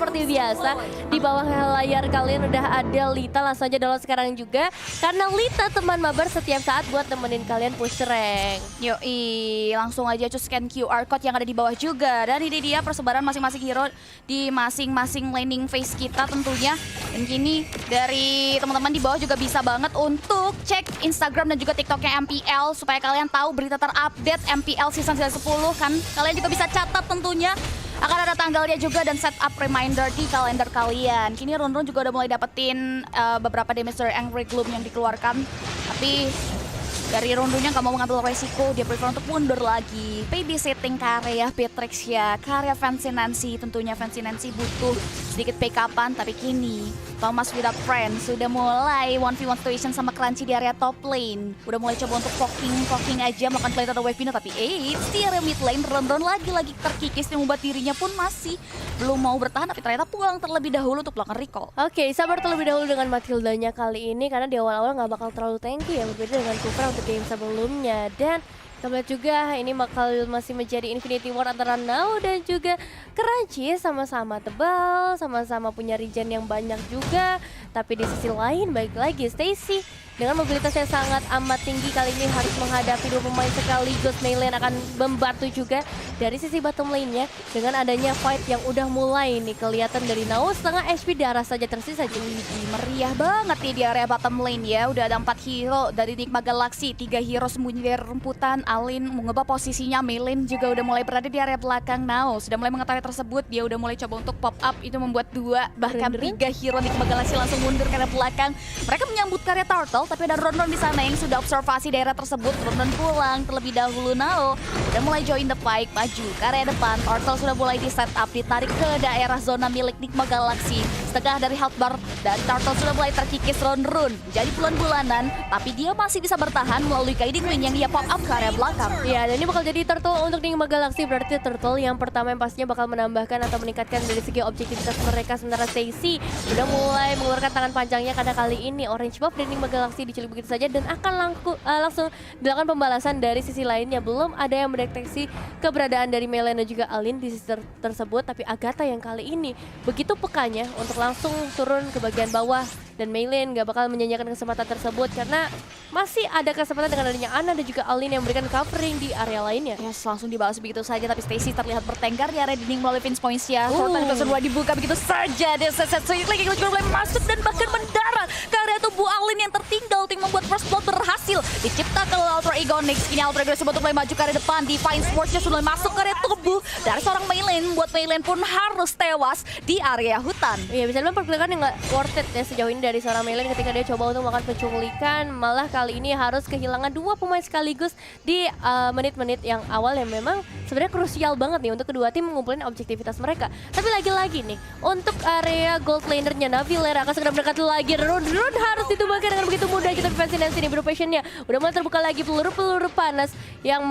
seperti biasa. Di bawah layar kalian udah ada Lita, langsung aja download sekarang juga. Karena Lita teman mabar setiap saat buat temenin kalian push rank. Yoi, langsung aja cus scan QR code yang ada di bawah juga. Dan ini dia persebaran masing-masing hero di masing-masing landing phase kita tentunya. Dan kini dari teman-teman di bawah juga bisa banget untuk cek Instagram dan juga TikToknya MPL supaya kalian tahu berita terupdate MPL season 10 kan. Kalian juga bisa catat tentunya. Akan ada tanggalnya juga dan setup reminder di kalender kalian. Kini Run juga udah mulai dapetin beberapa damage dari Angry Gloom yang dikeluarkan. Tapi dari Rundunya nggak mau mengambil resiko, dia prefer untuk mundur lagi. Babysitting karya Beatrix ya, karya Fancy Nancy. Tentunya Fancy Nancy butuh sedikit backupan, tapi kini Thomas Without Friends sudah mulai 1v1 situation sama Crunchy di area top lane. Udah mulai coba untuk poking aja, melakukan play atau wave pindah, tapi di area mid lane Run lagi terkikis yang membuat dirinya pun masih belum mau bertahan, tapi ternyata pulang terlebih dahulu untuk melakukan recall. Oke, sabar terlebih dahulu dengan Matildanya kali ini karena di awal-awal nggak bakal terlalu tanky ya, berbeda dengan Kufra untuk game sebelumnya. Dan kita lihat juga ini bakal masih menjadi Infinity War antara Now dan juga Crunchy, sama-sama tebal, sama-sama punya regen yang banyak juga. Tapi di sisi lain baik lagi Stacy dengan mobilitas yang sangat amat tinggi kali ini harus menghadapi dua pemain sekaligus. Meilane akan membantu juga dari sisi bottom lane-nya dengan adanya fight yang udah mulai nih kelihatan dari Now. Setengah HP darah saja tersisa. Jadi meriah banget nih di area bottom lane ya. Udah ada 4 hero dari Nigma Galaxy, 3 hero sembunyi dari rumputan. Alin mengubah posisinya, Meilane juga udah mulai berada di area belakang. Now sudah mulai mengetahui tersebut, dia udah mulai coba untuk pop up, itu membuat 2 bahkan 3 hero Nigma Galaxy langsung mundur ke area belakang. Mereka menyambut karya Turtle, tapi ada Ron di sana yang sudah observasi daerah tersebut. Ron pulang terlebih dahulu. Now udah mulai join the fight, maju ke area depan. Turtle sudah mulai di setup, ditarik ke daerah zona milik Nigma Galaxy. Setengah dari health bar dan Turtle sudah mulai terkikis. Ron jadi bulan-bulanan, tapi dia masih bisa bertahan melalui guiding wing yang dia pop up ke area belakang. Ya, dan ini bakal jadi Turtle untuk Nigma Galaxy. Berarti Turtle yang pertama yang pastinya bakal menambahkan atau meningkatkan dari segi objektivitas mereka. Sementara Stacy udah mulai mengeluarkan tangan panjangnya karena kali ini Orange Buff dari Nigma Galaxy diculik begitu saja dan akan langsung dilakukan pembalasan dari sisi lainnya. Belum ada yang mendeteksi keberadaan dari Meilane dan juga Alin di sisi tersebut, tapi Agatha yang kali ini begitu pekanya untuk langsung turun ke bagian bawah. Dan Meilane gak bakal menyanyikan kesempatan tersebut karena masih ada kesempatan dengan adanya Ana dan juga Alin yang memberikan covering di area lainnya. Yes, langsung dibalas begitu saja, tapi Stacy terlihat bertengkar di area dinding melalui Vince Points ya. Portal kedua dibuka begitu saja, dia set lagi mulai masuk dan bahkan mendarat ke area tubuh Alin yang tertinggal. Tim membuat first blood berhasil diciptakan oleh Alter Ego Nyx. Kini Alter Ego sebetulnya mulai maju ke area depan. Divine Sports-nya sudah masuk ke area tubuh dari seorang Meilane, membuat Meilane pun harus tewas di area hutan. Iya, bisa dibilang pergerakan yang gak worth it ya sejauh ini dari seorang Meilane ketika dia coba untuk melakukan penculikan. Malah kali ini harus kehilangan 2 pemain sekaligus di menit-menit yang awal yang memang sebenarnya krusial banget nih untuk kedua tim mengumpulkan objektivitas mereka. Tapi lagi-lagi nih untuk area gold laner-nya Navilera akan segera mendekat lagi. Run harus ditumbangkan dengan begitu mudah kita Fancy Nancy ini passionnya udah mulai terbuka lagi, peluru panas yang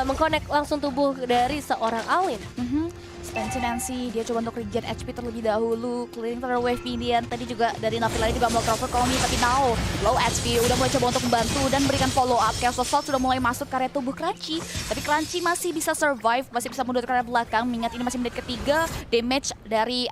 mengkonek langsung tubuh dari seorang Alin. Fancy Nancy, dia coba untuk regen HP terlebih dahulu, clearing terhadap wave minion. Tadi juga dari Navilera juga melakukan overcoming, tapi now low HP udah mulai coba untuk membantu dan berikan follow up. Chaos Assault sudah mulai masuk ke area tubuh Crunchy, tapi Crunchy masih bisa survive, masih bisa mundur ke area belakang. Mengingat ini masih menit ketiga, damage dari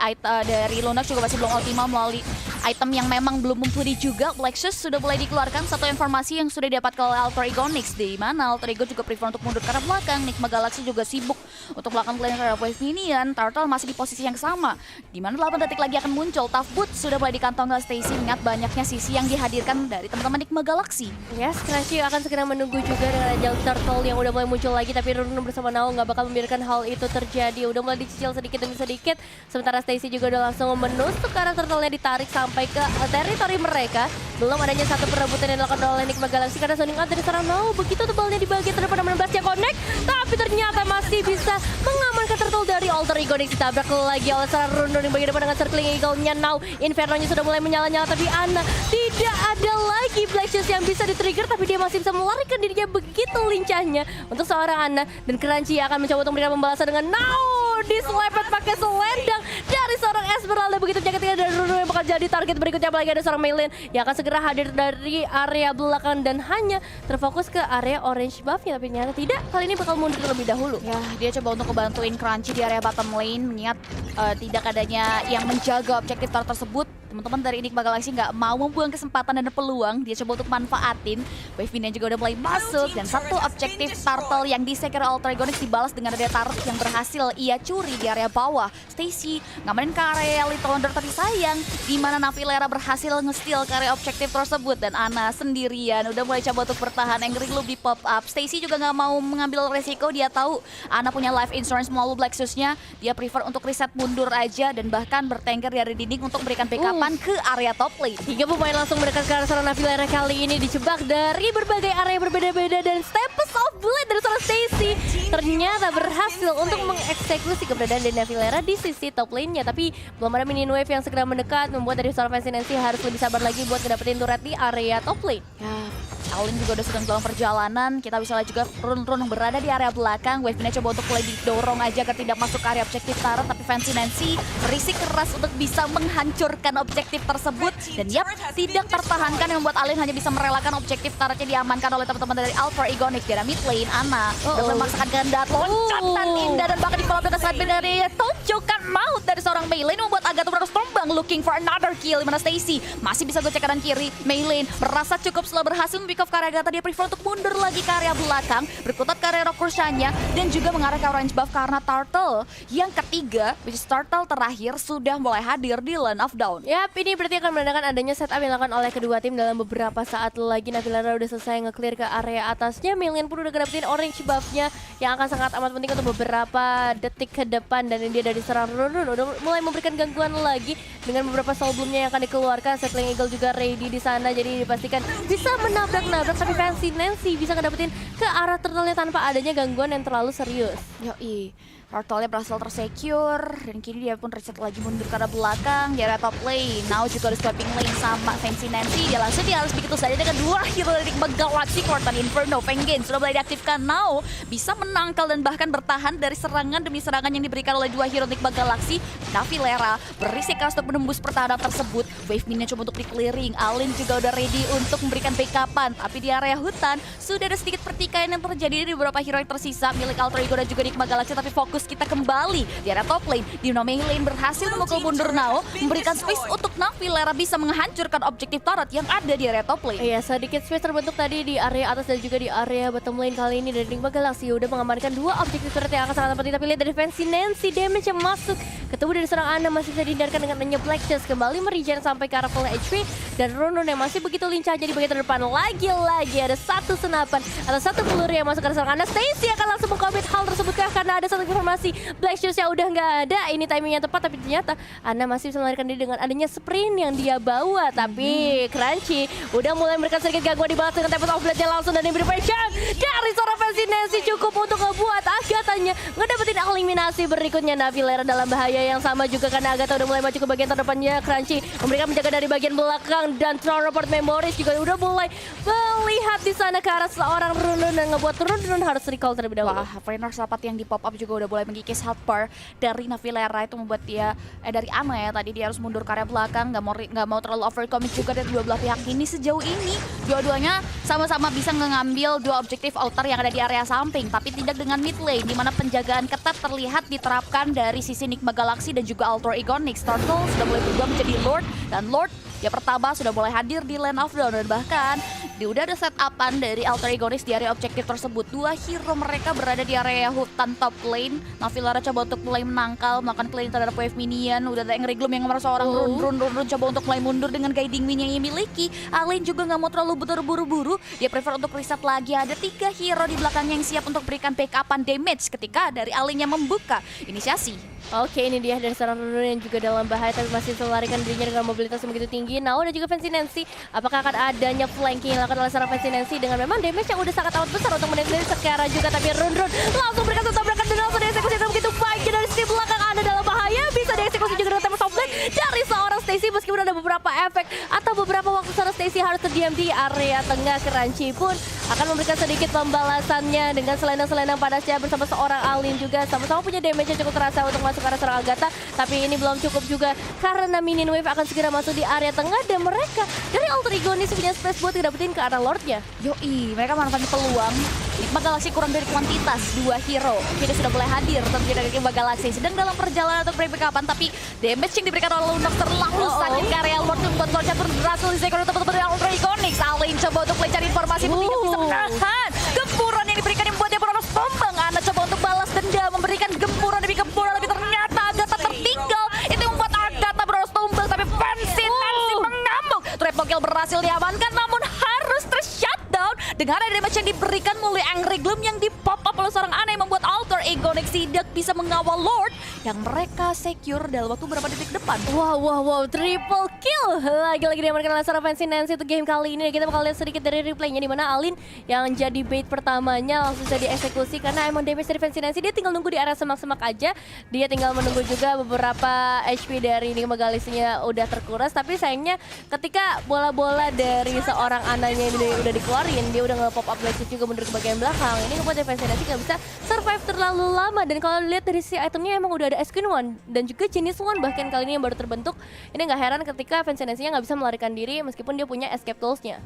Lunax juga masih belum optimal melalui item yang memang belum mumpuni juga. Black Shoes sudah mulai dikeluarkan, satu informasi yang sudah didapat oleh Alter Ego Nyx, di mana Alter Ego juga prefer untuk mundur ke arah belakang. Nigma Galaxy juga sibuk untuk melakukan clearing terhadap wave minion. Turtle masih di posisi yang sama, di mana 8 detik lagi akan muncul. Tough Boot sudah mulai dikantong oleh Stacy. Ingat banyaknya sisi yang dihadirkan dari teman-teman Nigma Galaxy. Yes, Crunchy akan segera menunggu juga dengan ajang Turtle yang udah mulai muncul lagi, tapi Run bersama Nao nggak bakal membiarkan hal itu terjadi. Udah mulai dicicil sedikit demi sedikit. Sementara Stacy juga udah langsung menusuk karena Turtle-nya ditarik sampai ke teritori mereka. Belum adanya satu perebutan yang dilakukan oleh Nigma Galaxy karena Sonic Out dari seorang Nao begitu tebalnya di bagian terdepan 16 yang connect, tapi ternyata masih bisa mengamankan Turtle dari Alter Ego Nyx. Ditabrak lagi oleh seorang Run di bagian depan dengan circling eagle-nya. Now Inferno-nya sudah mulai menyala-nyala, tapi Ana tidak ada lagi Black Shoes yang bisa di-trigger, tapi dia masih bisa melarikan dirinya begitu lincahnya untuk seorang Ana. Dan Crunchy akan mencoba untuk memberikan pembalasan dengan Now diselepet pakai selendang dari seorang Esmeralda. Begitu menyakitkan dari Run yang bakal bakal jadi target berikutnya, apalagi ada seorang Meilin yang akan segera hadir dari area belakang dan hanya terfokus ke area orange buff-nya. Tapi ternyata tidak, kali ini bakal mundur terlebih dahulu. Ya, dia coba untuk ngebantuin Crunchy di area bottom lane, mengingat tidak adanya yang menjaga objektif tersebut. Teman-teman dari Enigma Galaxy nggak mau membuang kesempatan dan peluang, dia coba untuk manfaatin. Wave Minion juga udah mulai masuk, dan satu objektif turtle yang di-secure Alter Ego dibalas dengan ada turret yang berhasil ia curi di area bawah. Stacy ngamanin ke area Little Wonder, tapi sayang di mana Navilera berhasil nge-steal ke area objektif tersebut, dan Ana sendirian udah mulai coba untuk bertahan. Angry Loop di pop up, Stacy juga nggak mau mengambil resiko, dia tahu Ana punya life insurance melalui Black Shoes-nya, dia prefer untuk reset mundur aja dan bahkan bertengger dari dinding untuk memberikan backup ke area top lane. 3 pemain langsung mendekat ke arah seorang Navilera, kali ini dijebak dari berbagai area berbeda-beda, dan Tempest of Blade dari seorang Stacy ternyata berhasil untuk mengeksekusi keberadaan dari Navilera di sisi top lane-nya. Tapi belum ada minion wave yang segera mendekat, membuat dari seorang Fancy Nancy harus lebih sabar lagi buat ngedapetin turret di area top lane. Ya, Alin juga udah sedang dalam perjalanan. Kita bisa lihat juga run-run yang berada di area belakang. Wave Minion coba untuk mulai didorong aja agar tidak masuk ke area objektif turret, tapi Fancy Nancy berisik keras untuk bisa menghancurkan objektif tersebut. Dan yap, tidak tertahankan yang membuat Alin hanya bisa merelakan objektif turretnya diamankan oleh teman-teman dari Alpha Egonic. Di area mid lane, Ana dan memaksakan kehendak loncatan indah, dan bahkan di kolom dekat saat dari tunjukkan maut dari seorang Meilin membuat Agatha harus terbang looking for another kill, di mana Stacy masih bisa gocek kanan kiri. Meilin merasa cukup setelah berhasil pick off ke area Agatha, dia prefer untuk mundur lagi ke area belakang, berkutat ke area Rokursanya, dan juga mengarah ke orange buff karena Turtle yang ketiga, which is Turtle terakhir, sudah mulai hadir di Land of Dawn. Yap, ini berarti akan menandakan adanya setup yang dilakukan oleh kedua tim dalam beberapa saat lagi. Navilera udah selesai nge-clear ke area atasnya, Meilin pun udah dapetin orange buff-nya yang akan sangat amat penting untuk beberapa detik ke depan, dan dia dari serang Run udah mulai memberikan gangguan lagi dengan beberapa soul bloom-nya yang akan dikeluarkan. Settling Eagle juga ready di sana, jadi dipastikan bisa menabrak-nabrak, tapi Fancy Nancy bisa ngedapetin ke arah turtle-nya tanpa adanya gangguan yang terlalu serius. Yoi, Turtle-nya berhasil tersecure, dan kini dia pun reset lagi mundur ke arah belakang di area top lane. Now juga ada swapping lane sama Fancy Nancy, dia langsung harus begitu saja dengan dua hero dari Enigma Galaxy. Cortan Inferno, Vengeance sudah mulai diaktifkan. Now bisa menangkal dan bahkan bertahan dari serangan demi serangan yang diberikan oleh dua hero Enigma Galaxy. Navilera berisik keras untuk menembus pertahanan tersebut. Wave Minion coba untuk di-clearing, Alin juga udah ready untuk memberikan backupan, tapi di area hutan sudah ada sedikit pertikaian yang terjadi di beberapa hero yang tersisa milik Alter Ego dan juga Enigma Galaxy. Tapi fokus kita kembali di area top lane, di mana Meilin berhasil memukul mundur Nao, memberikan space untuk Navilera bisa menghancurkan objektif turret yang ada di area top lane. Iya, sedikit space terbentuk tadi di area atas dan juga di area bottom lane. Kali ini dari Enigma Galaxy udah mengamankan dua objektif turret yang akan sangat penting. Tapi lihat dari Fancy Nancy, damage yang masuk ketemu dari seorang Ana masih bisa dihindarkan dengan hanya Black Chest, kembali meregen sampai ke arah full HP, dan Runun yang masih begitu lincah jadi bagian terdepan. Lagi-lagi ada satu senapan atau satu peluru yang masuk ke arah seorang Ana. Stacy akan langsung mengkomit hal tersebut karena ada satu informasi Black Shoes yang udah nggak ada. Ini timingnya tepat, tapi ternyata Ana masih bisa melarikan diri dengan adanya sprint yang dia bawa. Tapi Crunchy udah mulai memberikan sedikit gangguan, dibalas dengan Tempest of Blade-nya langsung, dan diberi pressure dari seorang Fancy Nancy cukup untuk ngebuat Agatha-nya ngedapetin eliminasi berikutnya. Navilera dalam bahaya yang sama juga karena Agatha udah mulai maju ke bagian terdepannya. Crunchy memberikan menjaga dari bagian belakang, dan Report Memories juga udah mulai melihat di sana ke arah seorang Runun dan ngebuat Runun harus recall terlebih dahulu. Wah, Trainer Sapat yang di pop up juga udah mulai mengikis health bar dari Navilera, itu membuat dia dari Ana ya, tadi dia harus mundur ke area belakang, nggak mau terlalu overcommit juga dari dua belah pihak ini. Sejauh ini dua-duanya sama-sama bisa mengambil dua objektif outer yang ada di area samping, tapi tidak dengan mid lane, di mana penjagaan ketat terlihat diterapkan dari sisi Enigma Galaxy dan juga Alter Egonic. Turtle sudah mulai berubah menjadi Lord, dan Lord ya pertama sudah mulai hadir di Land of Dawn, dan bahkan udah ada set-upan dari Alter Egonics di area objektif tersebut. Dua hero mereka berada di area hutan top lane. Navilera coba untuk mulai menangkal, melakukan clearing terhadap wave minion. Udah ada Angry Gloom yang merasa orang run coba untuk mulai mundur dengan guiding win yang ia miliki. Alin juga nggak mau terlalu buru-buru, dia prefer untuk reset lagi. Ada 3 hero di belakangnya yang siap untuk berikan backupan damage ketika dari Alin yang membuka inisiasi. Oke, ini dia dari seorang Runun yang juga dalam bahaya tapi masih bisa melarikan dirinya dengan mobilitas yang begitu tinggi. Now dan juga Fancy Nancy, apakah akan adanya flanking yang dilakukan oleh seorang Fancy Nancy dengan memang damage yang udah sangat amat besar untuk mendeteksi sekarang juga, tapi Run langsung berikan satu tabrakan dan langsung dieksekusi dengan begitu baik dari sisi belakang. Anda dalam bahaya, bisa dieksekusi juga dengan Tempest of Blade dari seorang Stacy meskipun meskipun ada beberapa efek atau beberapa waktu seorang Stacy harus terdiam di area tengah. Crunchy pun akan memberikan sedikit pembalasannya dengan selendang-selendang panasnya bersama seorang Alin juga. Sama-sama punya damage yang cukup terasa untuk masuk ke arah seorang Agatha. Tapi ini belum cukup juga karena minion wave akan segera masuk di area tengah dan mereka dari Alter Ego ini punya space buat ngedapetin ke arah Lordnya. Yoi, mereka manfaatin peluang. Enigma Galaxy kurang dari kuantitas, 2 hero kini sudah mulai hadir tentunya dari Enigma Galaxy. Sedang dalam perjalanan untuk backupan, tapi damage yang diberikan oleh Lunox terlalu sakit ke area Lord membuat Lordnya pun berhasil disekor teman-teman dari Ultra Iconics. Alin coba untuk mencari informasi, tapi tidak bisa menahan gempuran yang diberikan yang membuatnya berharap tombang. Ana coba untuk balas dendam, memberikan gempuran demi gempuran, tapi ternyata Agatha tertinggal. Itu yang membuat Agatha berharap tombang, tapi Fancy mengamuk. Triple kill berhasil diamankan, namun harus ter-shutdown dengan ada damage yang diberikan melalui Angry Gloom yang di-pop up oleh seorang Ana yang membuat Alter Iconics tidak bisa mengawal Lord yang mereka secure dalam waktu beberapa detik depan. Wow, triple kill. Lagi-lagi diamankan oleh seorang Fancy Nancy untuk game kali ini. Kita bakal lihat sedikit dari replaynya di mana Alin yang jadi bait pertamanya langsung saja dieksekusi karena emang damage dari Fancy Nancy dia tinggal nunggu di area semak-semak aja. Dia tinggal menunggu juga beberapa HP dari Enigma Galaxy-nya udah terkuras, tapi sayangnya ketika bola-bola dari seorang Ananya ini udah dikeluarin, dia udah nge-pop up Lexus juga mundur ke bagian belakang. Ini ngebuat Fancy Nancy gak bisa survive terlalu lama, dan kalau lihat dari si itemnya emang udah ada Esquin One dan juga jenis One bahkan kali ini yang baru terbentuk. Ini nggak heran ketika Fancy Nancy-nya nggak bisa melarikan diri meskipun dia punya escape tools-nya.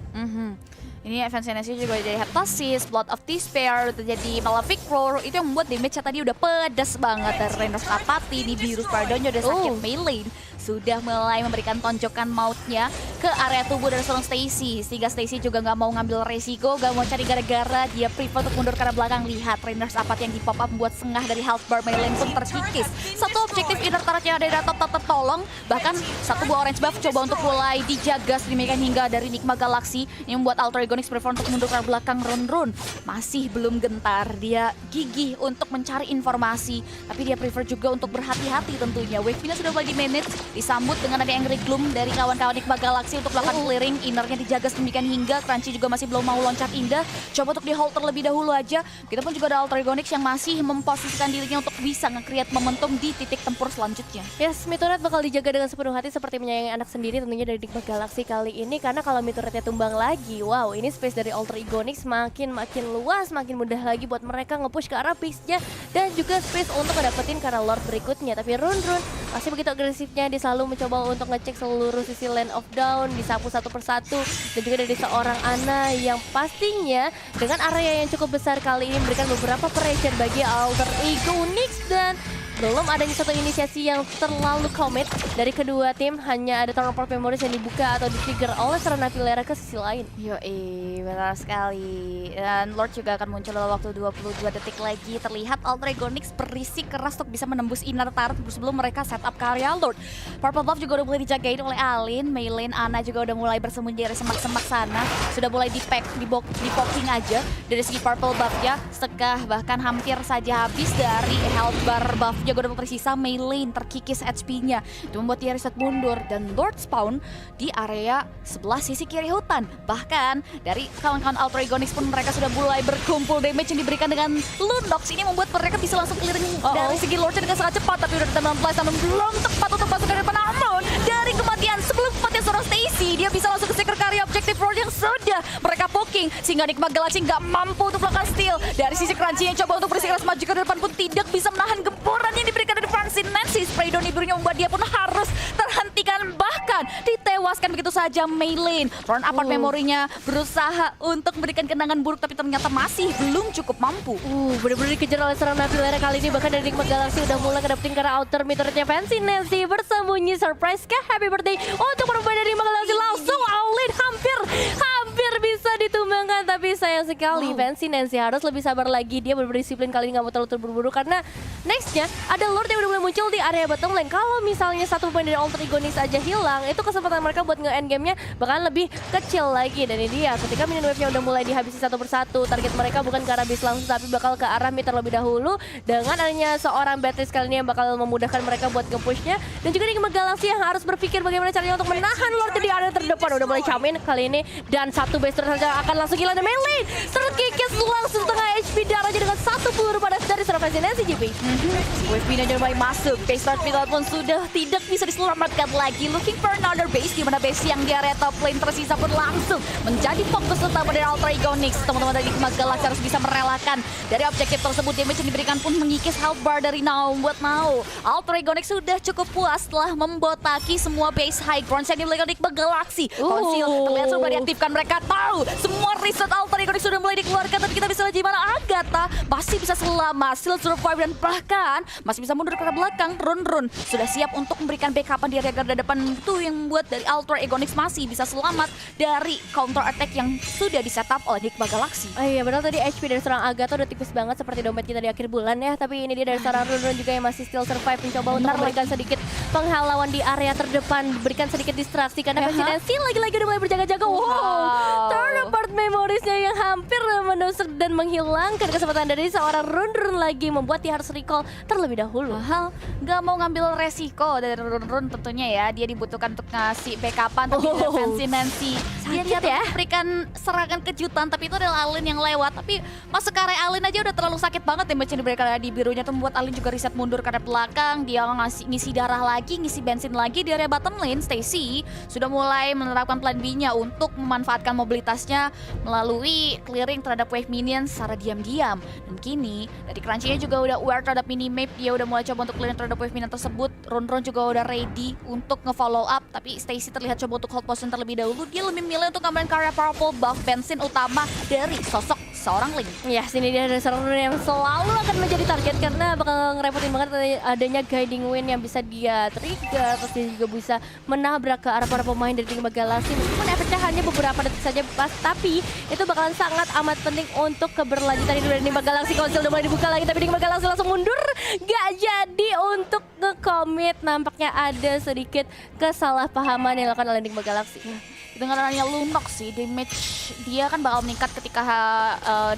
Ini Fancy Nancy juga jadi Heptasis, Blood of Despair, terjadi Malefic Roar. Itu yang membuat damage tadi udah pedas banget. Dan Reynolds Apathy di biru Pardonnya udah sakit melee. Sudah mulai memberikan tonjokan mautnya ke area tubuh dari seorang Stacy. Sehingga Stacy juga nggak mau ngambil resiko, nggak mau cari gara-gara. Dia prefer untuk mundur ke arah belakang. Lihat Reynolds Apathy yang di pop up membuat sengah dari health bar melee pun terkikis. Satu objektif inner turret yang ada di top tertolong. Bahkan satu buah orange buff coba untuk mulai dijaga sedemikian hingga dari Enigma Galaxy. Yang membuat Alter Iconics prefer untuk mundur ke arah belakang. Run masih belum gentar. Dia gigih untuk mencari informasi. Tapi dia prefer juga untuk berhati-hati tentunya. Wave-nya sudah mulai di-manage. Disambut dengan ada Angry Gloom dari kawan-kawan Enigma Galaxy untuk melakukan clearing. Innernya dijaga sedemikian hingga Crunchy juga masih belum mau loncat indah. Coba untuk di-hold terlebih dahulu aja. Kita pun juga ada Alter Iconics yang masih memposisikan dirinya untuk bisa nge-create momentum di titik tempur selanjutnya. Yes, Mid-turret bakal dijaga dengan sepenuh hati seperti menyayangi anak sendiri tentunya dari Enigma Galaxy kali ini. Karena kalau Mid-turretnya tumbang lagi, wow, ini space dari Alter Iconics makin luas, makin mudah lagi buat mereka nge-push ke arah base-nya. Dan juga space untuk ngedapetin ke arah Lord berikutnya. Tapi Run masih begitu agresifnya, dia selalu mencoba untuk ngecek seluruh sisi Land of Dawn, disapu satu persatu. Dan juga dari seorang Ana yang pastinya dengan area yang cukup besar kali ini memberikan beberapa pressure bagi Alter Iconics. Dan belum adanya satu inisiasi yang terlalu komit dari kedua tim, hanya ada Tower of Memories yang dibuka atau di-trigger oleh seorang Navilera ke sisi lain. Yoi, benar sekali. Dan Lord juga akan muncul dalam waktu 22 detik lagi. Terlihat Alter Iconics berisik keras untuk bisa menembus inner turret sebelum mereka setup karya Lord. Purple buff juga udah mulai dijagain oleh Alin. Maylin, Ana juga udah mulai bersembunyi dari semak-semak sana. Sudah mulai di-poking aja dari segi purple buff-nya. Setengah bahkan hampir saja habis dari health bar buff juga udah tersisa. Maylin terkikis HP-nya. Itu membuat dia reset mundur dan Lord spawn di area sebelah sisi kiri hutan. Bahkan dari kawan-kawan Alter Iconics pun mereka sudah mulai berkumpul. Damage yang diberikan dengan Lunox ini membuat mereka bisa langsung clearing dari segi Lordnya dengan sangat cepat. Tapi udah ditembak flash namun belum tepat untuk masuk dari depan. Namun dari kematian sebelum kematian seorang Stacy, dia bisa langsung ke secure karya objektif Lord yang sudah mereka poking. Sehingga Enigma Galaxy nggak mampu untuk melakukan steal. Dari sisi Crunchy yang coba untuk bersikeras maju ke depan pun tidak bisa menahan gempuran yang diberikan dari Fancy Nancy. Spray down birunya membuat dia pun harus terhentikan, bahkan ditewaskan begitu saja Maylin. Run apart memorinya berusaha untuk memberikan kenangan buruk tapi ternyata masih belum cukup mampu. Bener-bener dikejar oleh seorang Navilera kali ini. Bahkan dari Enigma Galaxy udah mulai ngedapetin karena outer mid-turretnya Fancy Nancy bersembunyi. Surprise kah? Happy birthday untuk perempuan dari Enigma Galaxy. Langsung Aulin hampir bisa ditumbangkan, tapi sayang sekali Fancy Nancy harus lebih sabar lagi. Dia berdisiplin kali ini, nggak mau terlalu terburu-buru karena nextnya ada Lord yang udah mulai muncul di area bottom lane. Kalau misalnya satu pemain dari Alter Iconics aja hilang, itu kesempatan mereka buat nge-end game-nya bahkan lebih kecil lagi. Dan ini dia, ketika minion wave-nya udah mulai dihabisi satu persatu, target mereka bukan ke arah base langsung tapi bakal ke arah mid terlebih dahulu. Dengan adanya seorang Beatrice kali ini yang bakal memudahkan mereka buat nge-push-nya. Dan juga Enigma Galaxy yang harus berpikir bagaimana caranya untuk menahan Lord di area terdepan. Udah mulai camin kali ini, dan satu base turret saja akan langsung gila. Dan Maylin terkikis langsung tengah HP darahnya dengan satu peluru panas dari seorang Fancy GP. Wave Minion mulai masuk. Base Start Pilot pun sudah tidak bisa diselamatkan lagi. Looking for another base, di mana base yang di area top lane tersisa pun langsung menjadi fokus utama dari Ultra Egonix. Teman-teman dari Enigma Galaxy harus bisa merelakan dari objektif tersebut. Damage yang diberikan pun mengikis health bar dari Now. Buat Now, Ultra Egonix sudah cukup puas setelah membotaki semua base high ground yang dimiliki Enigma Galaxy. Konsil terlihat sudah diaktifkan. Mereka tahu semua reset Ultra Egonix sudah mulai dikeluarkan, tapi kita bisa lihat di mana Agatha masih bisa selamat, still survive, dan bahkan masih bisa mundur ke belakang. Run sudah siap untuk memberikan backupan di area garda depan, itu yang membuat dari Ultra Egonix masih bisa selamat dari counter attack yang sudah di setup oleh Enigma Galaxy. Oh iya benar, tadi HP dari seorang Agatha udah tipis banget seperti dompet kita di akhir bulan ya. Tapi ini dia dari seorang Run juga yang masih still survive, mencoba untuk memberikan sedikit penghalauan di area terdepan, berikan sedikit distraksi karena Fancy lagi-lagi udah mulai berjaga-jaga. Wow, turn apart memoriesnya yang hampir menusuk dan menghilangkan kesempatan dari seorang Run lagi, membuat dia harus recall terlebih dahulu. Gak mau ngambil resiko dari Run tentunya ya. Dia dibutuhkan untuk ngasih backupan, tapi Fancy dia ya memberikan serangan kejutan, tapi itu adalah Alin yang lewat. Tapi masuk ke area Alin aja udah terlalu sakit banget damage yang diberikan di birunya, itu membuat Alin juga reset mundur ke arah belakang. Dia ngisi darah lagi, ngisi bensin lagi di area bottom lane. Stacy sudah mulai menerapkan plan B-nya untuk memanfaatkan mobilitasnya melalui clearing terhadap wave minions secara diam-diam. Dan kini dari Crunchy-nya juga udah aware terhadap minimap, dia udah mulai coba untuk clearing terhadap wave minion tersebut. Run juga udah ready untuk nge-follow up, tapi Stacy terlihat coba untuk hold position terlebih dahulu. Dia lebih milih untuk ngambilin karya powerful buff bensin utama dari sosok seorang Link. Ya, sini dia ada seorang Run yang selalu akan menjadi target karena bakal ngerepotin banget adanya guiding wind yang bisa dia trigger, terus dia juga bisa menabrak ke arah para pemain dari Enigma Galaxy. Meskipun efeknya hanya beberapa detik saja pas, tapi itu bakalan sangat amat penting untuk keberlanjutan dari Enigma Galaxy. Konsil udah mulai dibuka lagi, tapi Enigma Galaxy langsung mundur. Gak jadi untuk nge-commit. Nampaknya ada sedikit kesalahpahaman yang dilakukan oleh Enigma Galaxy. Dengan adanya Lunox sih, damage dia kan bakal meningkat ketika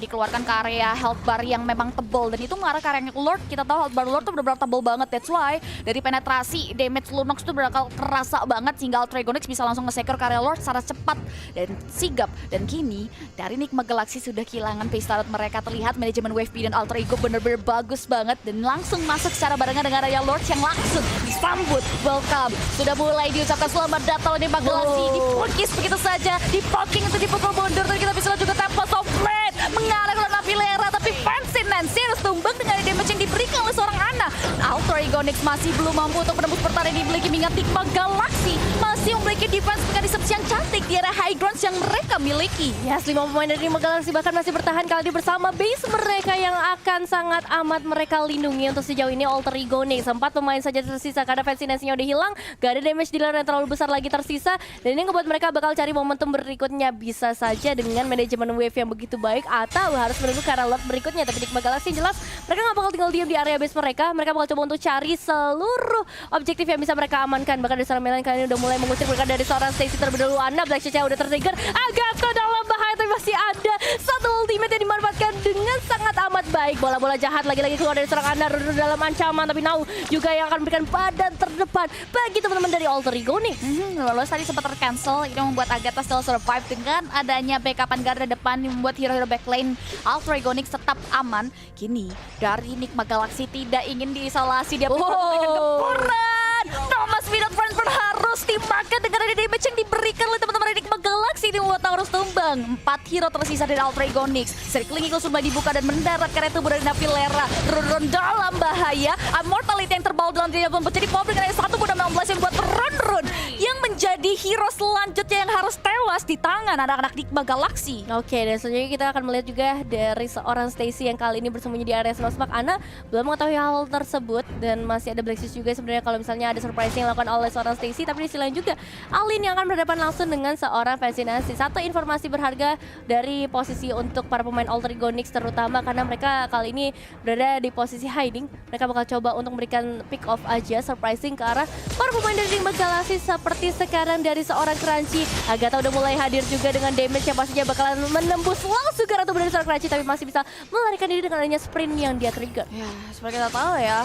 dikeluarkan ke area health bar yang memang tebal, dan itu mengarah ke area Lord. Kita tahu health bar Lord tuh benar-benar tebal banget, that's why dari penetrasi damage Lunox tuh bakal terasa banget, sehingga Ultra Egonix bisa langsung nge-secure ke area Lord secara cepat dan sigap. Dan kini dari Enigma Galaxy sudah kehilangan base turret mereka. Terlihat manajemen Wave B dan Ultra Ego benar-benar bagus banget dan langsung masuk secara barengan dengan area Lord yang langsung disambut welcome. Sudah mulai diucapkan selamat datang oleh Enigma Galaxy. Dipukis begitu saja, di poking itu dipukul mundur, dan kita bisa lihat juga Tempest of Blade mengarah ke Navilera, tapi Fancy Nancy harus tumbang dengan damage yang diberikan oleh seorang Ana. Ultra Egonix masih belum mampu untuk menembus pertahanan yang dimiliki, mengingat Enigma Galaxy masih memiliki defense dengan disrupsi yang cantik di area high ground yang mereka miliki. Yes, 5 pemain dari Enigma Galaxy bahkan masih bertahan kali ini bersama base mereka yang akan sangat amat mereka lindungi. Untuk sejauh ini Ultra Egonix 4 pemain saja tersisa karena Fancy Nancy-nya udah hilang, gak ada damage dealer yang terlalu besar lagi tersisa, dan ini ngebuat mereka bakal cari momentum berikutnya, bisa saja dengan manajemen wave yang begitu baik atau harus menunggu ke arah lot berikutnya. Tapi Enigma Galaxy jelas mereka gak bakal tinggal diam di area base mereka bakal coba untuk cari seluruh objektif yang bisa mereka amankan. Bahkan dari seorang Melan kali ini udah mulai mengusir mereka dari seorang Stacy terlebih dahulu. Anda Black Chicha udah tertrigger, Agatha dalam bahaya, tapi masih ada satu ultimate yang dimanfaatkan dengan sangat amat baik. Bola-bola jahat lagi-lagi keluar dari seorang Anda dalam ancaman, tapi Now juga yang akan memberikan badan terdepan bagi teman-teman dari Ultra Egonix. Lolos tadi sempat tercancel, ini membuat Agatha still survive dengan adanya backupan garda depan yang membuat hero-hero backline Ultra Egonix tetap aman. Kini dari Enigma Galaxy tidak ingin diisolasi, dia perlu memberikan gempuran. Thomas without friend harus dimakan dengan ada damage yang diberikan oleh teman-teman Enigma Galaxy. Ini membuat harus tumbang. 4 hero tersisa dari Ultra Egonix. Circling Eagle sudah dibuka dan mendarat karena tubuh dari Navilera. Run dalam bahaya. Immortality yang terbawa dalam dirinya pun menjadi public karena 1/16 yang buat Run yang menjadi hero selanjutnya yang harus tewas di tangan anak-anak Enigma Galaxy. Oke, dan selanjutnya kita akan melihat juga dari seorang Stacy yang kali ini bersembunyi di area Snowspark. Ana belum mengetahui hal tersebut, dan masih ada Black Shoes juga sebenarnya kalau misalnya ada surprise yang dilakukan oleh seorang Stacy. Tapi di sisi lain juga Alin yang akan berhadapan langsung dengan seorang Fancy Nancy. Satu informasi berharga dari posisi untuk para pemain Ultra Egonix terutama karena mereka kali ini berada di posisi hiding. Mereka bakal coba untuk memberikan pick off aja, surprising ke arah para pemain dari Enigma Galaxy seperti sekarang dari seorang Crunchy. Agatha udah mulai mulai hadir juga dengan damage yang pastinya bakalan menembus langsung ke Ratu dari seorang Crunchy, tapi masih bisa melarikan diri dengan adanya sprint yang dia trigger. Ya, seperti kita tahu ya,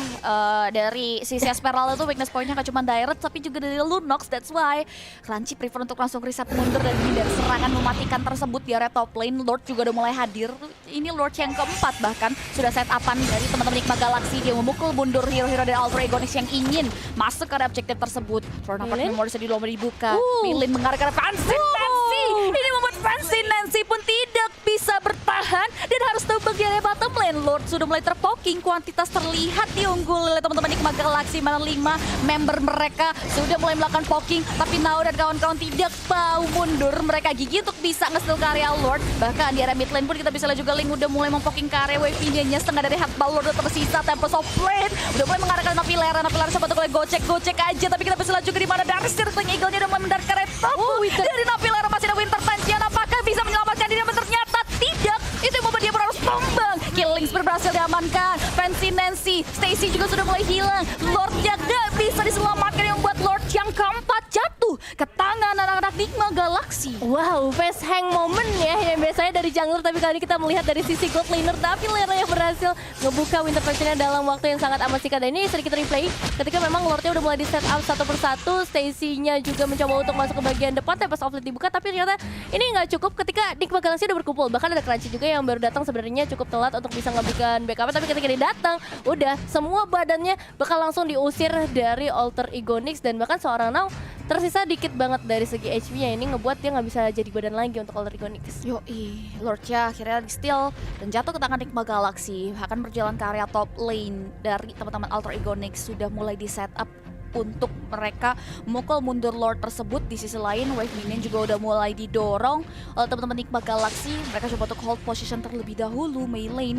dari sisi Asperal itu weakness point-nya gak cuma direct, tapi juga dari Lunox. That's why Crunchy prefer untuk langsung reset mundur dan menghindari serangan mematikan tersebut di area top lane. Lord juga udah mulai hadir. Ini Lord yang keempat bahkan sudah set upan dari teman-teman Enigma Galaxy. Dia memukul mundur hero-hero dari Alter Ego Nix yang ingin masuk ke area objektif tersebut. Throne of Memory sudah dibuka. Milin mengarahkan Fancy Nancy. Ini membuat Fancy Nancy pun tidak bisa bertahan dan harus tebak di area bottom lane. Lord sudah mulai terpoking, kuantitas terlihat diunggul oleh teman-teman Enigma Galaxy. Mana 5 member mereka sudah mulai melakukan poking, tapi Nao dan kawan-kawan tidak mau mundur. Mereka gigi untuk bisa nge-steal ke area Lord. Bahkan di area mid lane pun kita bisa lihat juga Link udah mulai mempoking ke area wave nya. Setengah dari headball Lord udah tersisa. Tempest of Blade udah mulai mengarahkan Navilera. Navilera sempat mulai gocek aja, tapi kita bisa lihat juga di mana dari Circling Eagle-nya udah mulai mendarat ke area top. Dari Navilera masih ada Winter Tanjian. Apakah bisa menyelamatkan diri? Dan ternyata tidak. Itu yang membuat dia harus tumbang. Killing Spree berhasil diamankan. Fancy Nancy, Stacy juga sudah mulai hilang. Lord yang gak bisa diselamatkan yang membuat Lord yang keempat jatuh ke tangan anak-anak Enigma Galaxy. Wow, face hang moment ya yang biasanya dari jungler, tapi kali ini kita melihat dari sisi god laner Navilera yang berhasil ngebuka Winter Passion-nya dalam waktu yang sangat amat singkat. Dan ini sedikit replay ketika memang Lordnya udah mulai di set up satu persatu. Stacy-nya juga mencoba untuk masuk ke bagian depan. Tempest of Blade dibuka, tapi ternyata ini nggak cukup ketika Enigma Galaxy udah berkumpul. Bahkan ada Crunchy juga yang baru datang sebenarnya cukup telat untuk bisa ngeberikan backup, tapi ketika dia datang udah semua badannya bakal langsung diusir dari Alter Ego Nix. Dan bahkan seorang Nao tersisa dikit banget dari segi HP-nya. Ini ngebuat dia nggak bisa jadi badan lagi untuk Alter Ego Nix. Yoi, Lordnya akhirnya di-steal dan jatuh ke tangan Enigma Galaxy. Akan berjalan ke area top lane dari teman-teman Alter Ego Nix. Sudah mulai di-set up untuk mereka memukul mundur Lord tersebut. Di sisi lain, wave minion juga udah mulai didorong oleh teman-teman Enigma Galaxy. Mereka coba untuk hold position terlebih dahulu. Mei lane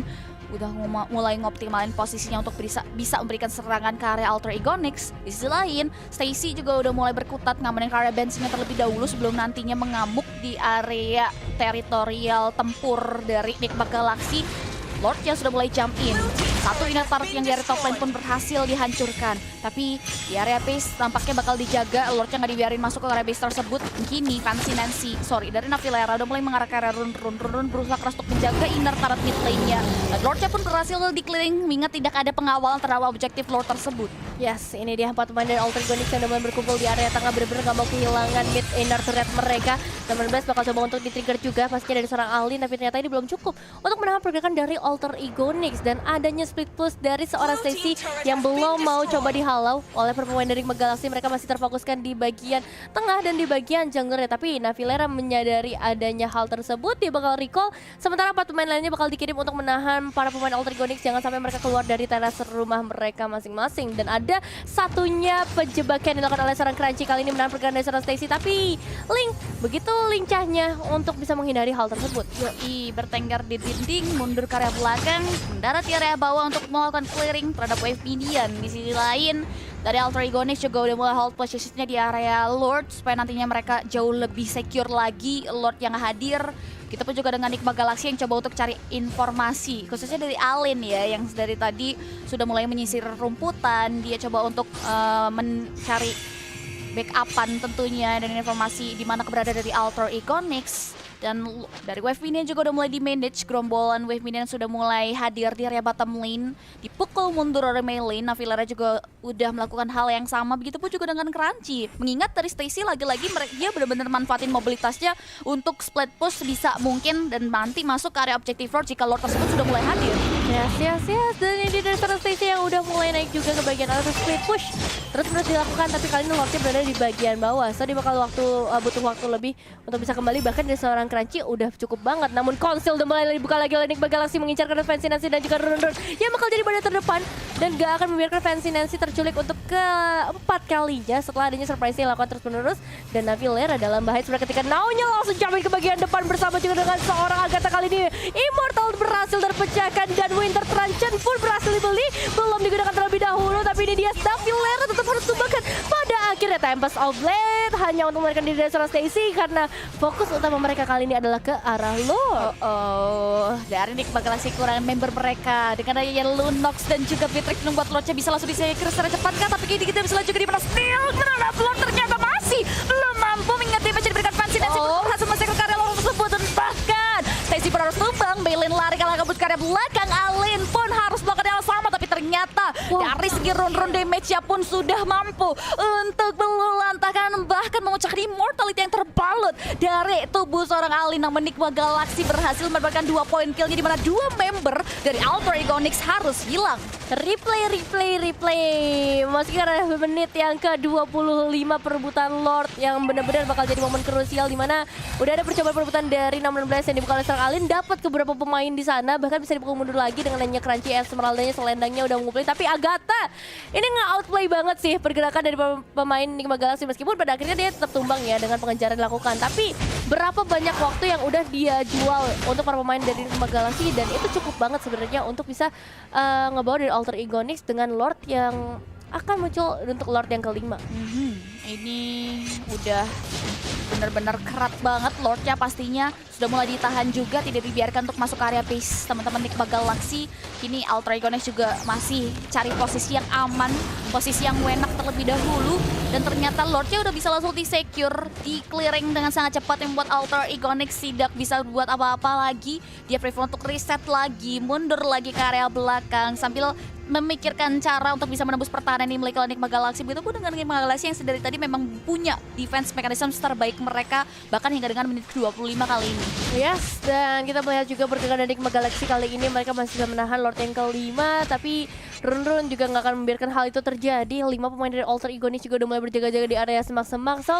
udah mulai ngoptimalin posisinya untuk bisa memberikan serangan ke area Alter Ego Nix. Di sisi lain, Stacy juga udah mulai berkutat ngamanin ke area bensinnya terlebih dahulu sebelum nantinya mengamuk di area teritorial tempur dari Enigma Galaxy. Lord yang sudah mulai jump in. Satu inner turret yang di area top lane pun berhasil dihancurkan. Tapi di area base tampaknya bakal dijaga. Lordnya nggak dibiarin masuk ke area base tersebut. Kini Fancy Nancy, dari Navilera udah mulai mengarah ke area run berusaha keras untuk menjaga inner turret mid lane-nya. Dan Lordnya pun berhasil di-clearing mengingat tidak ada pengawalan terhadap objektif Lord tersebut. Yes, ini dia 4 pemain dari Alter Ego Nix yang udah mulai berkumpul di area tengah, bener-bener gak mau kehilangan mid inner turret mereka. Dan Blast bakal coba untuk di-trigger juga pastinya dari seorang Alin, tapi ternyata ini belum cukup untuk menahan pergerakan dari Alter Ego Nix. Dan adanya split push dari seorang Stacy yang belum mau coba dihalau oleh pemain dari Enigma Galaxy. Mereka masih terfokuskan di bagian tengah dan di bagian junglernya. Tapi Navilera menyadari adanya hal tersebut, dia bakal recall. Sementara 4 pemain lainnya bakal dikirim untuk menahan para pemain Alter Ego Nix jangan sampai mereka keluar dari teras rumah mereka masing-masing. Dan ada satunya penjebakan yang dilakukan oleh seorang Crunchy kali ini menahan pergerakan dari seorang Stacy. Tapi Link begitu lincahnya untuk bisa menghindari hal tersebut. Yoi, bertengger di dinding, mundur ke area belakang, mendarat di area bawah untuk melakukan clearing terhadap wave minion. Di sisi lain, dari Alter Ego Nix juga udah mulai hold posisinya di area Lord supaya nantinya mereka jauh lebih secure lagi. Lord yang hadir. Kita pun juga dengan Enigma Galaxy yang coba untuk cari informasi, khususnya dari Alin ya, yang dari tadi sudah mulai menyisir rumputan. Dia coba untuk mencari backupan tentunya dan informasi di mana keberadaan dari Alter Ego Nix. Dan dari wave minion juga udah mulai di-manage. Gerombolan wave minion sudah mulai hadir di area bottom lane. Dipukul mundur oleh Mei lane. Navilera juga udah melakukan hal yang sama. Begitupun juga dengan Crunchy. Mengingat dari Stacy lagi-lagi dia benar-benar manfaatin mobilitasnya untuk split push bisa mungkin dan nanti masuk ke area objective Lord jika Lord tersebut sudah mulai hadir. Yes. Dan ini dari seorang Stacy yang udah mulai naik juga ke bagian atas split push. Terus dilakukan, tapi kali ini Lordnya berada di bagian bawah. So dia bakal butuh waktu lebih untuk bisa kembali. Bahkan dari seorang Crunchy udah cukup banget. Namun Conceal udah mulai dibuka lagi oleh Enigma Galaxy mengincar ke Fancy Nancy dan juga Run yang bakal jadi badan terdepan dan gak akan membiarkan Fancy Nancy terculik untuk keempat kalinya setelah adanya surprise yang dilakukan terus-menerus. Dan Navilera dalam bahaya sebenarnya ketika Nao-nya langsung jamin ke bagian depan bersama juga dengan seorang Agatha. Kali ini Immortal berhasil terpecahkan dan Winter Truncheon pun berhasil dibeli. Belum digunakan terlebih dahulu, tapi ini dia Navilera tetap harus tumbangkan pada akhirnya. Tempest of Blade hanya untuk memberikan diri dari seorang Stacy karena fokus utama mereka kali ini adalah ke arah Lord. Dari Enigma Galaxy kekurangan member mereka dengan adanya Lunox dan juga Beatrix membuat Lordnya bisa langsung disingkir secara cepat kan. Tapi kini kita bisa lihat juga di mana Steel menurut Lord ternyata masih belum mampu mengingat damage yang diberikan Fancy Nancy berhasil lagi. Ron damage-nya pun sudah mampu untuk meluluhlantahkan bahkan memecahkan immortality yang terbalut dari tubuh seorang Alin. Namun Nigma Galaxy berhasil mendapatkan 2 poin killnya, di mana 2 member dari Alter Egonix harus hilang. Replay. Masih karena menit yang ke-25 perebutan Lord yang benar-benar bakal jadi momen krusial, di mana udah ada percobaan perebutan dari 616 yang dibuka oleh seorang Alin, dapat ke beberapa pemain di sana, bahkan bisa dipukul mundur lagi dengan hanya Crunchy, Esmeraldanya, selendangnya udah ngumpulin. Tapi Agatha ini nge-outplay banget sih pergerakan dari pemain Nigma Galaxy, meskipun pada akhirnya dia tetap tumbang ya dengan pengejaran dilakukan. Tapi berapa banyak waktu yang udah dia jual untuk para pemain dari Nigma Galaxy, dan itu cukup banget sebenarnya untuk bisa ngebawa dari Alter Egonix dengan Lord yang akan muncul untuk Lord yang kelima. Ini udah benar-benar kerat banget. Lordnya pastinya sudah mulai ditahan juga, tidak dibiarkan untuk masuk ke area base teman-teman Nigma Galaxy. Kini Alter Egonix juga masih cari posisi yang aman, posisi yang enak terlebih dahulu. Dan ternyata Lordnya udah bisa langsung di-secure, di-clearing dengan sangat cepat, yang membuat Alter Egonix tidak bisa buat apa-apa lagi. Dia prefer untuk reset lagi, mundur lagi ke area belakang sambil memikirkan cara untuk bisa menembus pertahanan yang dimiliki oleh Nigma Galaxy. Begitupun dengan Nigma Galaxy yang sedari tadi memang punya defense mechanism terbaik mereka, bahkan hingga dengan menit 25 kali ini. Yes, dan kita melihat juga pergerakan dari Nigma Galaxy kali ini, mereka masih bisa menahan Lord yang kelima, tapi Run juga nggak akan membiarkan hal itu terjadi. 5 pemain dari Alter Egonix juga udah mulai berjaga-jaga di area semak-semak. So,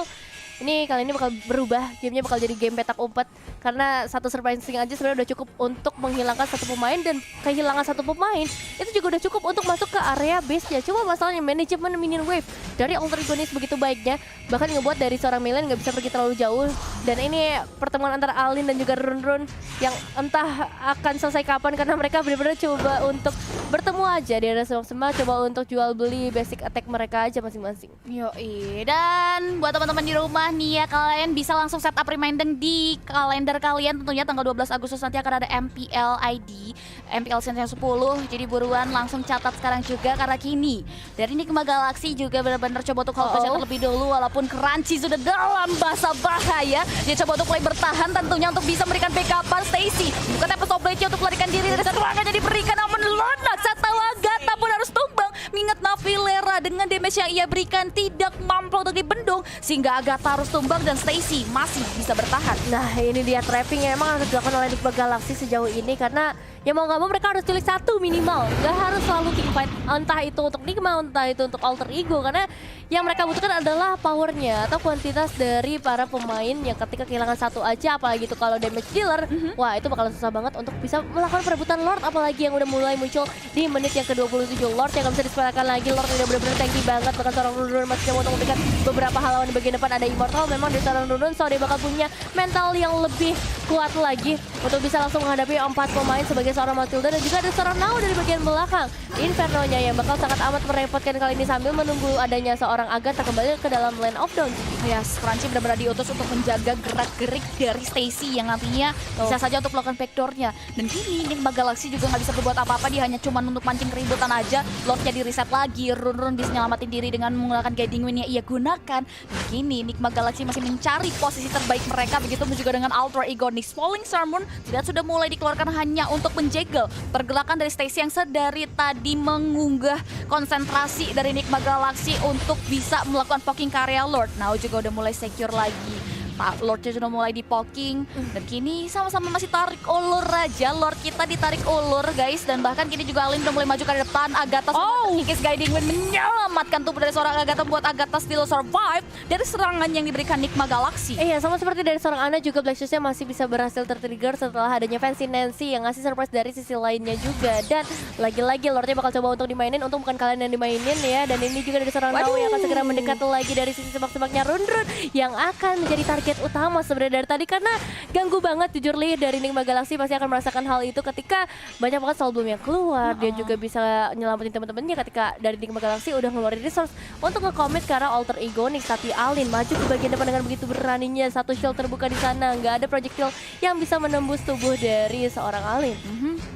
ini kali ini bakal berubah, gamenya bakal jadi game petak umpet, karena satu surprising aja sebenarnya udah cukup untuk menghilangkan satu pemain, dan kehilangan satu pemain itu juga udah cukup untuk masuk ke area base-nya. Cuma masalahnya manajemen minion wave dari Alter Egonix begitu baiknya, bahkan ngebuat dari seorang Milan nggak bisa pergi terlalu jauh. Dan ini pertemuan antara Alin dan juga Run yang entah akan selesai kapan, karena mereka benar-benar coba untuk bertemu aja di area semak-semak, coba untuk jual beli basic attack mereka aja masing-masing. Yoi, dan buat teman-teman di rumah nih ya, kalian bisa langsung setup reminder di kalender kalian. Tentunya tanggal 12 Agustus nanti akan ada MPL ID, MPL Season 10. Jadi buruan langsung catat sekarang juga, karena kini dari Nigma Galaxy juga benar-benar coba untuk hold position terlebih dahulu. Walaupun Crunchy sudah dalam bahasa bahaya, dia coba untuk mulai bertahan tentunya untuk bisa memberikan backupan. Stacy bukan Tempest of Blade untuk melarikan diri dari serangan yang diberikan, namun Lonak saat tahu Agatha pun harus tumbang. Mengingat Navilera dengan damage yang ia berikan tidak mampu untuk dibendung, sehingga Agatha harus tumbang dan Stacy masih bisa bertahan. Nah, ini dia trapping yang emang harus dilakukan oleh Nigma Galaxy sejauh ini, karena ya mau nggak mau mereka harus pilih satu minimal. Gak harus selalu teamfight, entah itu untuk Nigma, entah itu untuk Alter Ego, karena yang mereka butuhkan adalah powernya atau kuantitas dari para pemain yang ketika kehilangan satu aja, apalagi itu kalau damage dealer, wah itu bakalan susah banget untuk bisa melakukan perebutan Lord, apalagi yang udah mulai muncul di menit yang ke-27. Lord yang gak bisa disepelekan lagi, Lord udah bener-bener tanky banget, bahkan seorang Run masih mau untuk memberikan beberapa halangan di bagian depan. Ada Immortal memang dari seorang Run, so dia bakal punya mental yang lebih kuat lagi untuk bisa langsung menghadapi 4 pemain sebagai seorang Matilda, dan juga ada seorang Nao dari bagian belakang. Inferno-nya yang bakal sangat amat merepotkan kali ini sambil menunggu adanya seorang Agatha kembali ke dalam Land of Dawn. Yes, Crunchy benar-benar diutus untuk menjaga gerak-gerik dari Stacy yang nantinya bisa saja untuk melakukan backdoor-nya. Dan kini Nigma Galaxy juga nggak bisa berbuat apa-apa, dia hanya cuma untuk mancing keributan aja. Lordnya di reset lagi, Run bisa nyelamatin diri dengan menggunakan Guiding Wind yang ia gunakan. Dan kini Nigma Galaxy masih mencari posisi terbaik mereka, begitu juga dengan Alter Egonix. Falling Sermon sudah mulai dikeluarkan hanya untuk menjegal pergerakan dari Stacy yang sedari tadi mengunggah konsentrasi dari Nigma Galaxy untuk bisa melakukan poking ke area Lord. Now juga udah mulai secure lagi. Pak Lordnya sudah mulai di poking, dan kini sama-sama masih tarik ulur aja. Lord kita ditarik ulur guys, dan bahkan kini juga Alin udah mulai maju ke depan. Agatha sudah terkikis Guiding Wind menyelamatkan tubuh dari seorang Agatha, buat Agatha still survive dari serangan yang diberikan Nigma Galaxy. Iya, sama seperti dari seorang Ana juga Black Shoes-nya masih bisa berhasil tertrigger setelah adanya Fancy Nancy yang ngasih surprise dari sisi lainnya juga. Dan lagi-lagi Lordnya bakal coba untuk dimainin, untung bukan kalian yang dimainin ya. Dan ini juga dari seorang Nao yang akan segera mendekat lagi dari sisi semak-semaknya Run yang akan menjadi target utama sebenarnya dari tadi, karena ganggu banget jujur Li. Dari Nigma Galaxy pasti akan merasakan hal itu ketika banyak banget soul bloom yang keluar. Dia juga bisa nyelamatin teman-temannya ketika dari Nigma Galaxy udah ngeluarin resource untuk nge-commit ke arah Alter Egonix. Tapi Alin maju ke bagian depan dengan begitu beraninya, satu shield terbuka di sana, nggak ada projectile yang bisa menembus tubuh dari seorang Alin.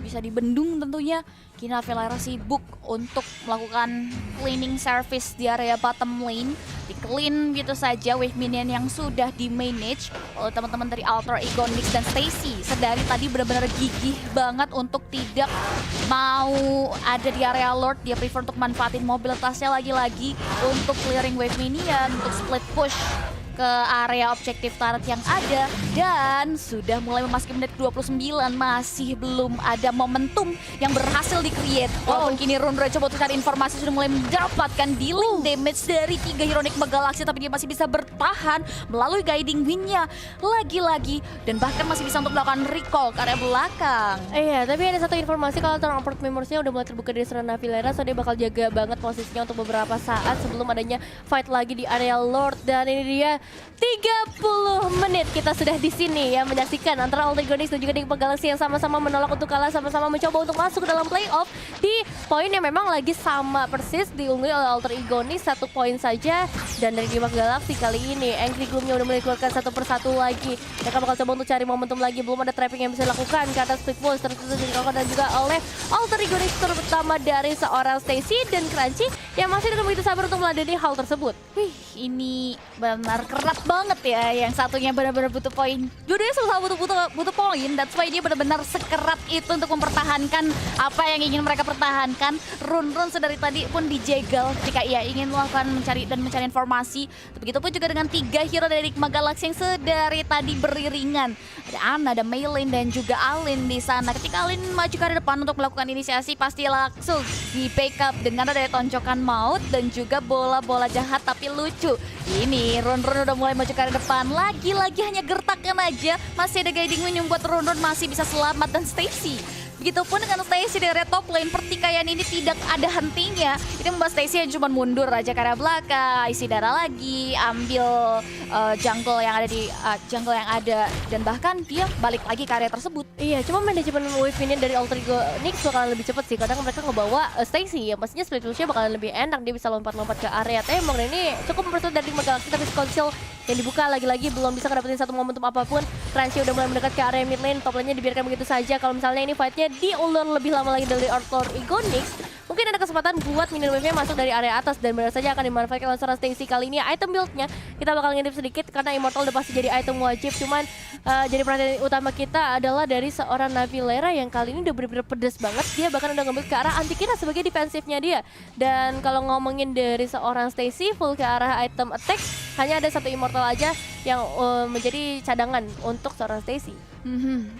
bisa dibendung tentunya. Kini Navilera sibuk untuk melakukan cleaning service di area bottom lane. Di clean gitu saja wave minion yang sudah di manage oleh teman-teman dari Alter Ego, Nyx dan Stacy. Sedari tadi benar-benar gigih banget untuk tidak mau ada di area Lord. Dia prefer untuk manfaatin mobilitasnya lagi-lagi untuk clearing wave minion, untuk split push ke area objektif turret yang ada. Dan sudah mulai memasuki menit 29, masih belum ada momentum yang berhasil di-create. Walaupun kini Rundra coba untuk cari informasi, sudah mulai mendapatkan dealing damage dari 3 hero Enigma Galaxy, tapi dia masih bisa bertahan melalui guiding wind-nya lagi-lagi, dan bahkan masih bisa untuk melakukan recall ke area belakang. Iya, tapi ada satu informasi kalau transport memorsnya udah mulai terbuka dari serangan Navilera, so dia bakal jaga banget posisinya untuk beberapa saat sebelum adanya fight lagi di area Lord. Dan ini dia 30 menit kita sudah di sini ya menyaksikan antara Alter Ego Nyx dan juga Enigma Galaxy yang sama-sama menolak untuk kalah, sama-sama mencoba untuk masuk ke dalam playoff di poin yang memang lagi sama persis, diungguli oleh Alter Ego Nyx 1 poin saja. Dan dari Enigma Galaxy kali ini Angry Gloom-nya udah mulai keluarkan satu persatu lagi. Mereka bakal coba untuk cari momentum lagi, belum ada trapping yang bisa dilakukan karena split push terus dilakukan dan juga oleh Alter Ego Nyx, terutama dari seorang Stacy dan Crunchy yang masih dengan begitu sabar untuk meladeni hal tersebut. Wih, ini benar kerat banget ya. Yang satunya benar-benar butuh poin. Dua-duanya sama-sama butuh poin. That's why dia benar-benar sekerat itu untuk mempertahankan apa yang ingin mereka pertahankan. Run sedari tadi pun dijegal jika ia ingin melakukan mencari informasi. Begitupun juga dengan 3 hero dari Enigma Galaxy yang sedari tadi beriringan. Ada Ana, ada Maylin dan juga Alin di sana. Ketika Alin maju ke depan untuk melakukan inisiasi, pasti langsung di backup dengan ada tonjokan maut dan juga bola-bola jahat tapi lucu. Ini Run udah mulai maju ke depan. Lagi-lagi hanya gertakan aja. Masih ada guiding wind yang buat Run masih bisa selamat, dan Stacy. Begitupun dengan Stacy dari area top lane, pertikaian ini tidak ada hentinya. Ini membuat Stacy yang cuma mundur aja ke area belakang, isi darah lagi, ambil jungle yang ada dan bahkan dia balik lagi ke area tersebut. Iya, cuma manajemen wave minion dari Alter Ego Nyx bakalan lebih cepat sih. Kadang mereka ngebawa Stacy, yang pastinya split push-nya bakalan lebih enak. Dia bisa lompat-lompat ke area tembok. Dan ini cukup mempersulit dari Enigma Galaxy, tapi Conceal yang dibuka lagi-lagi belum bisa ngedapetin satu momentum apapun. Crunchy udah mulai mendekat ke area mid lane, top lane-nya dibiarkan begitu saja. Kalau misalnya ini fight-nya diulur lebih lama lagi dari Alter Ego Nyx, mungkin ada kesempatan buat minion wave-nya masuk dari area atas, dan benar saja akan dimanfaatkan oleh seorang Stacy. Kali ini item build-nya kita bakal ngintip sedikit karena Immortal udah pasti jadi item wajib. Cuman jadi perhatian utama kita adalah dari seorang Navilera yang kali ini udah bener-bener pedes banget. Dia bahkan udah ngambil ke arah Antikina sebagai defensifnya dia. Dan kalau ngomongin dari seorang Stacy full ke arah item attack, hanya ada satu Immortal aja yang menjadi cadangan untuk seorang Stacy.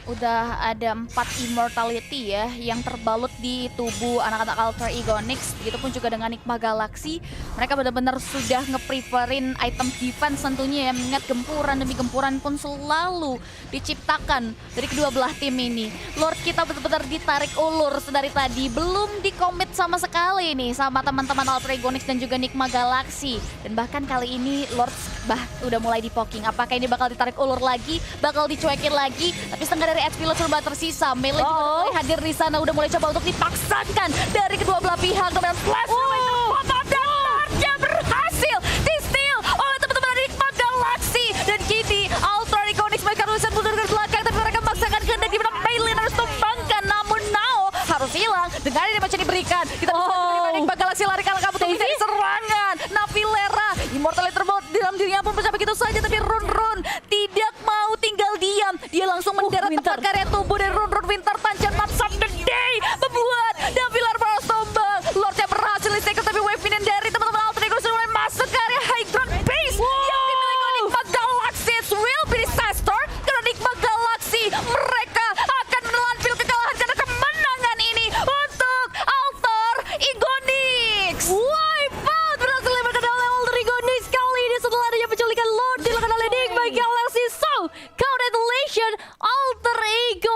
Udah ada 4 immortality ya yang terbalut di tubuh anak-anak Alter Ego Nyx. Begitupun juga dengan Enigma Galaxy, mereka benar-benar sudah nge-preferin item defense tentunya ya, mengingat gempuran demi gempuran pun selalu diciptakan dari kedua belah tim ini. Lord kita benar-benar ditarik ulur sedari tadi, belum dikomit sama sekali nih sama teman-teman Alter Ego Nyx dan juga Enigma Galaxy. Dan bahkan kali ini Lord udah mulai di-poking. Apakah ini bakal ditarik ulur lagi, bakal dicuekin lagi? Tapi setengah dari HP Lord sudah tersisa. Melee juga udah mulai hadir di sana, udah mulai coba untuk dipaksakan dari kedua belah pihak. Kemudian flash dan berhasil di-steal oleh teman-teman dari Enigma Galaxy. Dan kini Alter Ego Nyx mereka lulusan mundur ke belakang, tapi mereka memaksakan kehendak di mana Maylin harus tumbangkan. Namun Nao harus hilang dengan ini macam diberikan. Kita bisa menerima Enigma Galaxy lari kalah kabut dari serangan Navilera. Immortal terbaut dalam dirinya pun bersama begitu saja, tapi Run tidak mau tinggal diam. Dia langsung mendarat tepat ke area tubuh dari Run Winter Tanjam Maps of the Day, membuat Navilera